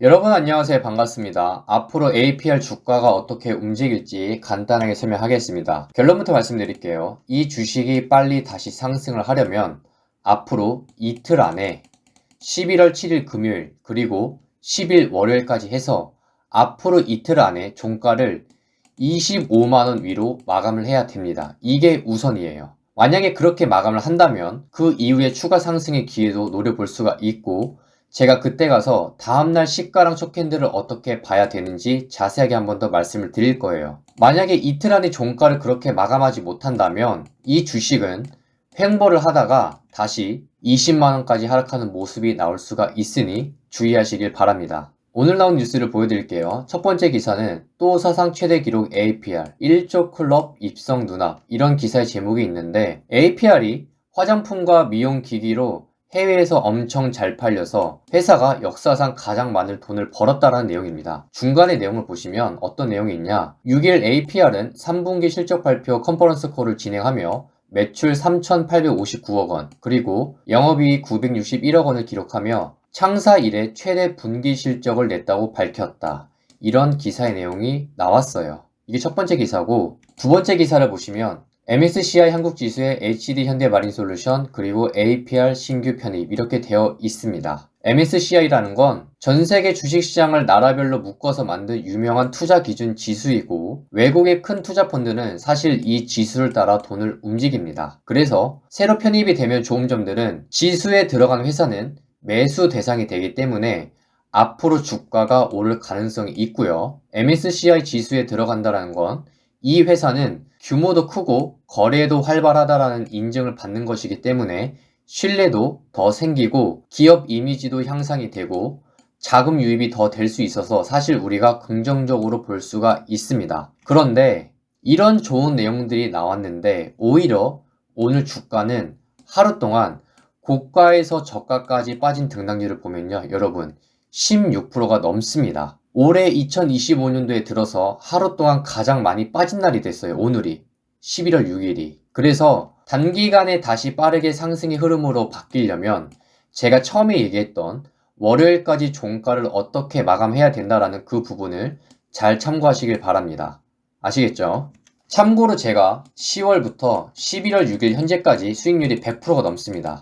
여러분 안녕하세요. 반갑습니다. 앞으로 APR 주가가 어떻게 움직일지 간단하게 설명하겠습니다. 결론부터 말씀드릴게요. 이 주식이 빨리 다시 상승을 하려면 앞으로 이틀 안에 11월 7일 금요일 그리고 10일 월요일까지 해서 앞으로 이틀 안에 종가를 25만원 위로 마감을 해야 됩니다. 이게 우선이에요. 만약에 그렇게 마감을 한다면 그 이후에 추가 상승의 기회도 노려볼 수가 있고, 제가 그때 가서 다음날 시가랑 촉캔들을 어떻게 봐야 되는지 자세하게 한 번 더 말씀을 드릴 거예요. 만약에 이틀 안에 종가를 그렇게 마감하지 못한다면 이 주식은 횡보를 하다가 다시 20만원까지 하락하는 모습이 나올 수가 있으니 주의하시길 바랍니다. 오늘 나온 뉴스를 보여드릴게요. 첫 번째 기사는 또 사상 최대 기록 APR 1조 클럽 입성 누락, 이런 기사의 제목이 있는데, APR이 화장품과 미용기기로 해외에서 엄청 잘 팔려서 회사가 역사상 가장 많은 돈을 벌었다라는 내용입니다. 중간의 내용을 보시면 어떤 내용이 있냐, 6일 APR은 3분기 실적 발표 컨퍼런스 콜을 진행하며 매출 3,859억 원, 그리고 영업이익 961억 원을 기록하며 창사 이래 최대 분기 실적을 냈다고 밝혔다. 이런 기사의 내용이 나왔어요. 이게 첫 번째 기사고, 두 번째 기사를 보시면 MSCI 한국 지수에 HD 현대마린솔루션 그리고 APR 신규 편입 이렇게 되어 있습니다. MSCI라는 건 전 세계 주식시장을 나라별로 묶어서 만든 유명한 투자 기준 지수이고, 외국의 큰 투자 펀드는 사실 이 지수를 따라 돈을 움직입니다. 그래서 새로 편입이 되면 좋은 점들은 지수에 들어간 회사는 매수 대상이 되기 때문에 앞으로 주가가 오를 가능성이 있고요. MSCI 지수에 들어간다는 건 이 회사는 규모도 크고 거래도 활발하다라는 인증을 받는 것이기 때문에 신뢰도 더 생기고 기업 이미지도 향상이 되고 자금 유입이 더 될 수 있어서 사실 우리가 긍정적으로 볼 수가 있습니다. 그런데 이런 좋은 내용들이 나왔는데 오히려 오늘 주가는 하루 동안 고가에서 저가까지 빠진 등락률을 보면요, 여러분 16%가 넘습니다. 올해 2025년도에 들어서 하루 동안 가장 많이 빠진 날이 됐어요. 오늘이 11월 6일이. 그래서 단기간에 다시 빠르게 상승의 흐름으로 바뀌려면 제가 처음에 얘기했던 월요일까지 종가를 어떻게 마감해야 된다라는 그 부분을 잘 참고하시길 바랍니다. 아시겠죠? 참고로 제가 10월부터 11월 6일 현재까지 수익률이 100%가 넘습니다.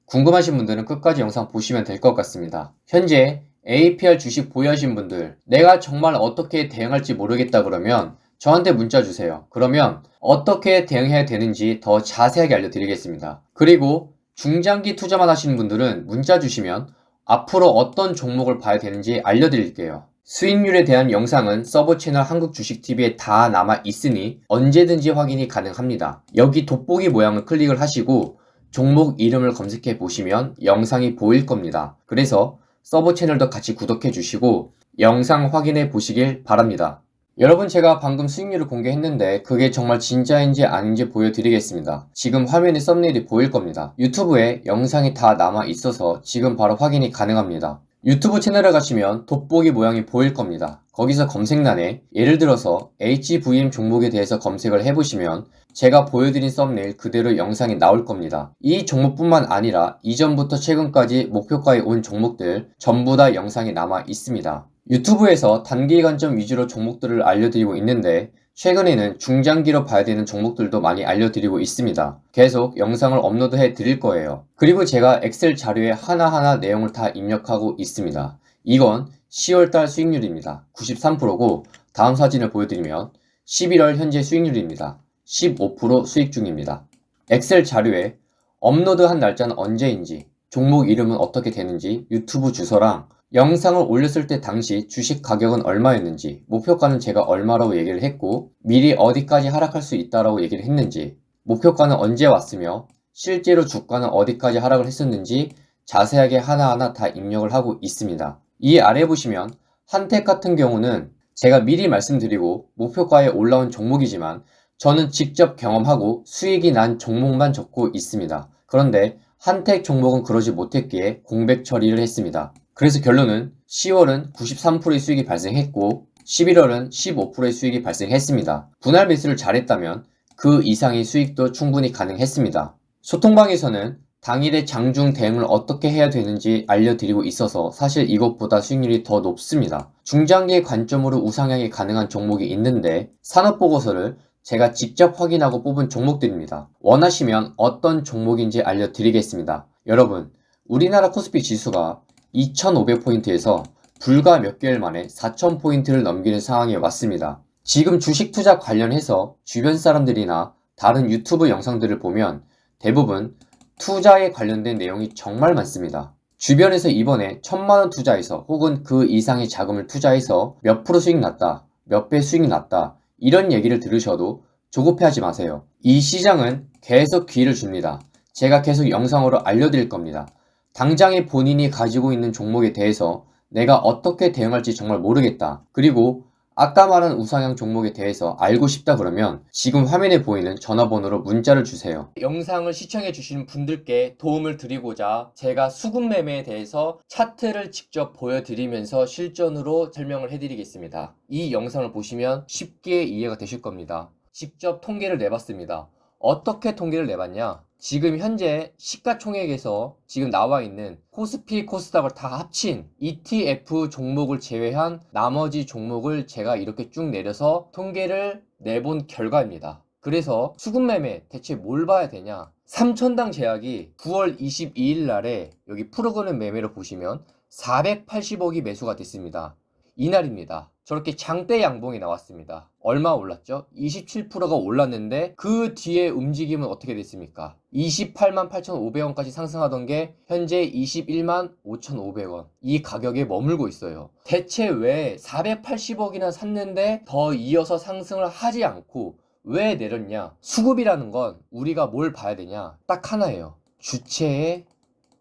궁금하신 분들은 끝까지 영상 보시면 될 것 같습니다. 현재 APR 주식 보유하신 분들, 내가 정말 어떻게 대응할지 모르겠다 그러면 저한테 문자 주세요. 그러면 어떻게 대응해야 되는지 더 자세하게 알려드리겠습니다. 그리고 중장기 투자만 하시는 분들은 문자 주시면 앞으로 어떤 종목을 봐야 되는지 알려드릴게요. 수익률에 대한 영상은 서버 채널 한국주식TV에 다 남아 있으니 언제든지 확인이 가능합니다. 여기 돋보기 모양을 클릭을 하시고 종목 이름을 검색해 보시면 영상이 보일 겁니다. 그래서 서버 채널도 같이 구독해 주시고 영상 확인해 보시길 바랍니다. 여러분, 제가 방금 수익률을 공개했는데 그게 정말 진짜인지 아닌지 보여드리겠습니다. 지금 화면에 썸네일이 보일 겁니다. 유튜브에 영상이 다 남아 있어서 지금 바로 확인이 가능합니다. 유튜브 채널에 가시면 돋보기 모양이 보일 겁니다. 거기서 검색란에 예를 들어서 HVM 종목에 대해서 검색을 해보시면 제가 보여드린 썸네일 그대로 영상이 나올 겁니다. 이 종목뿐만 아니라 이전부터 최근까지 목표가에 온 종목들 전부 다 영상이 남아 있습니다. 유튜브에서 단기 관점 위주로 종목들을 알려드리고 있는데 최근에는 중장기로 봐야 되는 종목들도 많이 알려드리고 있습니다. 계속 영상을 업로드해 드릴 거예요. 그리고 제가 엑셀 자료에 하나하나 내용을 다 입력하고 있습니다. 이건 10월달 수익률입니다. 93%고 다음 사진을 보여드리면 11월 현재 수익률입니다. 15% 수익 중입니다. 엑셀 자료에 업로드한 날짜는 언제인지, 종목 이름은 어떻게 되는지, 유튜브 주소랑 영상을 올렸을 때 당시 주식 가격은 얼마였는지, 목표가는 제가 얼마라고 얘기를 했고 미리 어디까지 하락할 수 있다라고 얘기를 했는지, 목표가는 언제 왔으며 실제로 주가는 어디까지 하락을 했었는지 자세하게 하나하나 다 입력을 하고 있습니다. 이 아래 보시면 한택 같은 경우는 제가 미리 말씀드리고 목표가에 올라온 종목이지만 저는 직접 경험하고 수익이 난 종목만 적고 있습니다. 그런데 한택 종목은 그러지 못했기에 공백 처리를 했습니다. 그래서 결론은 10월은 93%의 수익이 발생했고 11월은 15%의 수익이 발생했습니다. 분할 매수를 잘했다면 그 이상의 수익도 충분히 가능했습니다. 소통방에서는 당일의 장중 대응을 어떻게 해야 되는지 알려드리고 있어서 사실 이것보다 수익률이 더 높습니다. 중장기의 관점으로 우상향이 가능한 종목이 있는데 산업보고서를 제가 직접 확인하고 뽑은 종목들입니다. 원하시면 어떤 종목인지 알려드리겠습니다. 여러분, 우리나라 코스피 지수가 2500포인트에서 불과 몇 개월 만에 4000포인트를 넘기는 상황에 왔습니다. 지금 주식 투자 관련해서 주변 사람들이나 다른 유튜브 영상들을 보면 대부분 투자에 관련된 내용이 정말 많습니다. 주변에서 이번에 1000만원 투자해서 혹은 그 이상의 자금을 투자해서 몇 프로 수익 났다, 몇 배 수익 났다, 이런 얘기를 들으셔도 조급해하지 마세요. 이 시장은 계속 기회를 줍니다. 제가 계속 영상으로 알려드릴 겁니다. 당장에 본인이 가지고 있는 종목에 대해서 내가 어떻게 대응할지 정말 모르겠다. 그리고 아까 말한 우상향 종목에 대해서 알고 싶다 그러면 지금 화면에 보이는 전화번호로 문자를 주세요. 영상을 시청해 주시는 분들께 도움을 드리고자 제가 수급 매매에 대해서 차트를 직접 보여드리면서 실전으로 설명을 해드리겠습니다. 이 영상을 보시면 쉽게 이해가 되실 겁니다. 직접 통계를 내봤습니다. 어떻게 통계를 내봤냐? 지금 현재 시가총액에서 지금 나와 있는 코스피, 코스닥을 다 합친 ETF 종목을 제외한 나머지 종목을 제가 이렇게 쭉 내려서 통계를 내본 결과입니다. 그래서 수급매매 대체 뭘 봐야 되냐? 3천당 제약이 9월 22일 날에 여기 프로그램 매매로 보시면 480억이 매수가 됐습니다. 이날입니다. 저렇게 장대 양봉이 나왔습니다. 얼마 올랐죠? 27%가 올랐는데 그 뒤에 움직임은 어떻게 됐습니까? 28만 8,500원까지 상승하던 게 현재 21만 5,500원. 이 가격에 머물고 있어요. 대체 왜 480억이나 샀는데 더 이어서 상승을 하지 않고 왜 내렸냐? 수급이라는 건 우리가 뭘 봐야 되냐? 딱 하나예요. 주체의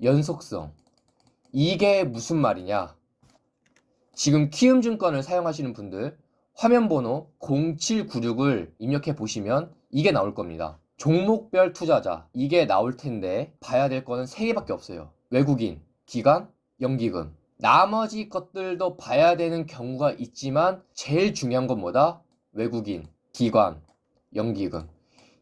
연속성. 이게 무슨 말이냐? 지금 키움증권을 사용하시는 분들 화면번호 0796을 입력해 보시면 이게 나올 겁니다. 종목별 투자자 이게 나올 텐데 봐야 될 거는 3개밖에 없어요. 외국인, 기관, 연기금. 나머지 것들도 봐야 되는 경우가 있지만 제일 중요한 건 뭐다? 외국인, 기관, 연기금.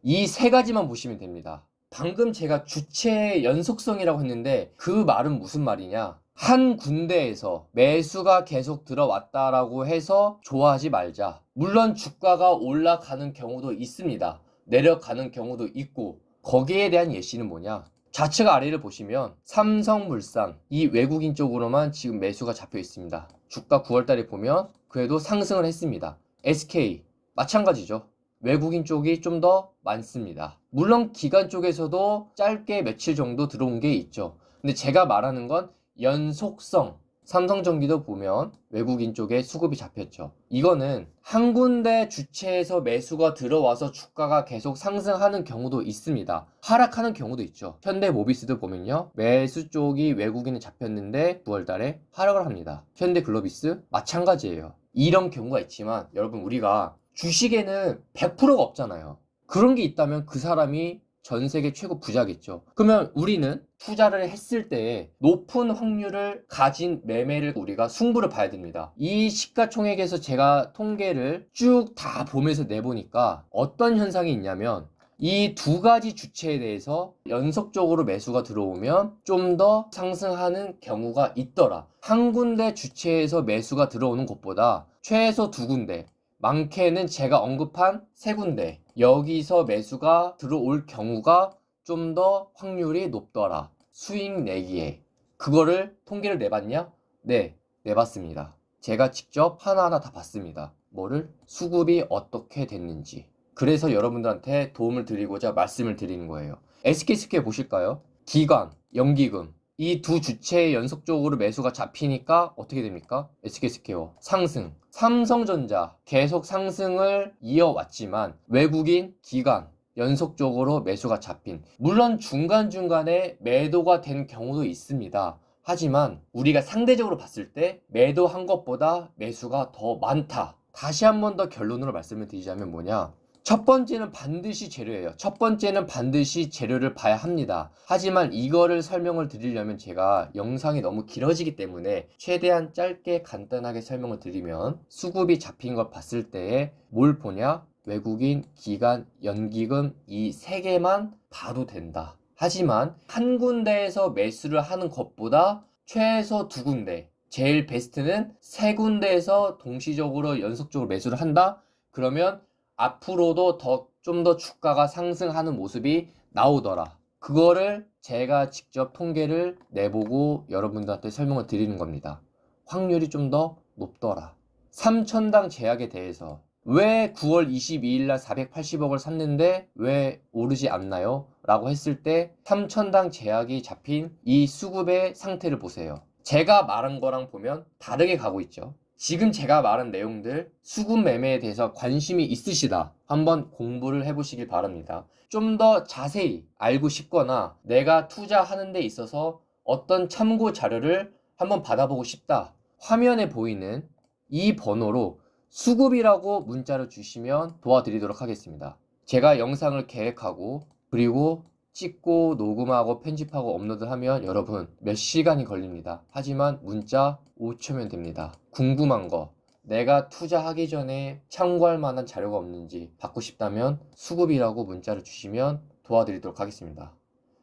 이 3가지만 보시면 됩니다. 방금 제가 주체의 연속성이라고 했는데 그 말은 무슨 말이냐? 한 군데에서 매수가 계속 들어왔다라고 해서 좋아하지 말자. 물론 주가가 올라가는 경우도 있습니다. 내려가는 경우도 있고 거기에 대한 예시는 뭐냐? 좌측 아래를 보시면 삼성물산 이 외국인 쪽으로만 지금 매수가 잡혀 있습니다. 주가 9월달에 보면 그래도 상승을 했습니다. SK 마찬가지죠. 외국인 쪽이 좀 더 많습니다. 물론 기관 쪽에서도 짧게 며칠 정도 들어온 게 있죠. 근데 제가 말하는 건 연속성. 삼성전기도 보면 외국인 쪽에 수급이 잡혔죠. 이거는 한 군데 주체에서 매수가 들어와서 주가가 계속 상승하는 경우도 있습니다. 하락하는 경우도 있죠. 현대모비스도 보면요. 매수 쪽이 외국인에 잡혔는데 9월달에 하락을 합니다. 현대글로비스 마찬가지예요. 이런 경우가 있지만 여러분 우리가 주식에는 100%가 없잖아요. 그런 게 있다면 그 사람이 전 세계 최고 부자겠죠. 그러면 우리는 투자를 했을 때 높은 확률을 가진 매매를 우리가 승부를 봐야 됩니다. 이 시가총액에서 제가 통계를 쭉 다 보면서 내보니까 어떤 현상이 있냐면 이 2가지 주체에 대해서 연속적으로 매수가 들어오면 좀 더 상승하는 경우가 있더라. 한 군데 주체에서 매수가 들어오는 것보다 최소 2군데, 많게는 제가 언급한 3군데 여기서 매수가 들어올 경우가 좀 더 확률이 높더라. 수익 내기에. 그거를 통계를 내봤냐? 네, 내봤습니다. 제가 직접 하나하나 다 봤습니다. 뭐를? 수급이 어떻게 됐는지. 그래서 여러분들한테 도움을 드리고자 말씀을 드리는 거예요. SK스퀘어 보실까요? 기관, 연기금 이 두 주체에 연속적으로 매수가 잡히니까 어떻게 됩니까? SK스퀘어 상승. 삼성전자 계속 상승을 이어왔지만 외국인, 기관 연속적으로 매수가 잡힌. 물론 중간중간에 매도가 된 경우도 있습니다. 하지만 우리가 상대적으로 봤을 때 매도한 것보다 매수가 더 많다. 다시 한 번 더 결론으로 말씀을 드리자면 뭐냐? 첫 번째는 반드시 재료예요. 첫 번째는 반드시 재료를 봐야 합니다. 하지만 이거를 설명을 드리려면 제가 영상이 너무 길어지기 때문에 최대한 짧게 간단하게 설명을 드리면 수급이 잡힌 걸 봤을 때에 뭘 보냐? 외국인, 기관, 연기금 이 3개만 봐도 된다. 하지만 한 군데에서 매수를 하는 것보다 최소 2군데, 제일 베스트는 3군데에서 동시적으로 연속적으로 매수를 한다? 그러면 앞으로도 좀 더 주가가 상승하는 모습이 나오더라. 그거를 제가 직접 통계를 내보고 여러분들한테 설명을 드리는 겁니다. 확률이 좀 더 높더라. 3천당 제약에 대해서 왜 9월 22일 날 480억을 샀는데 왜 오르지 않나요? 라고 했을 때 3천당 제약이 잡힌 이 수급의 상태를 보세요. 제가 말한 거랑 보면 다르게 가고 있죠. 지금 제가 말한 내용들 수급 매매에 대해서 관심이 있으시다. 한번 공부를 해보시길 바랍니다. 좀 더 자세히 알고 싶거나 내가 투자하는 데 있어서 어떤 참고 자료를 한번 받아보고 싶다. 화면에 보이는 이 번호로 수급이라고 문자를 주시면 도와드리도록 하겠습니다. 제가 영상을 계획하고 그리고 찍고 녹음하고 편집하고 업로드하면 여러분 몇 시간이 걸립니다. 하지만 문자 5초면 됩니다. 궁금한 거, 내가 투자하기 전에 참고할 만한 자료가 없는지 받고 싶다면 수급이라고 문자를 주시면 도와드리도록 하겠습니다.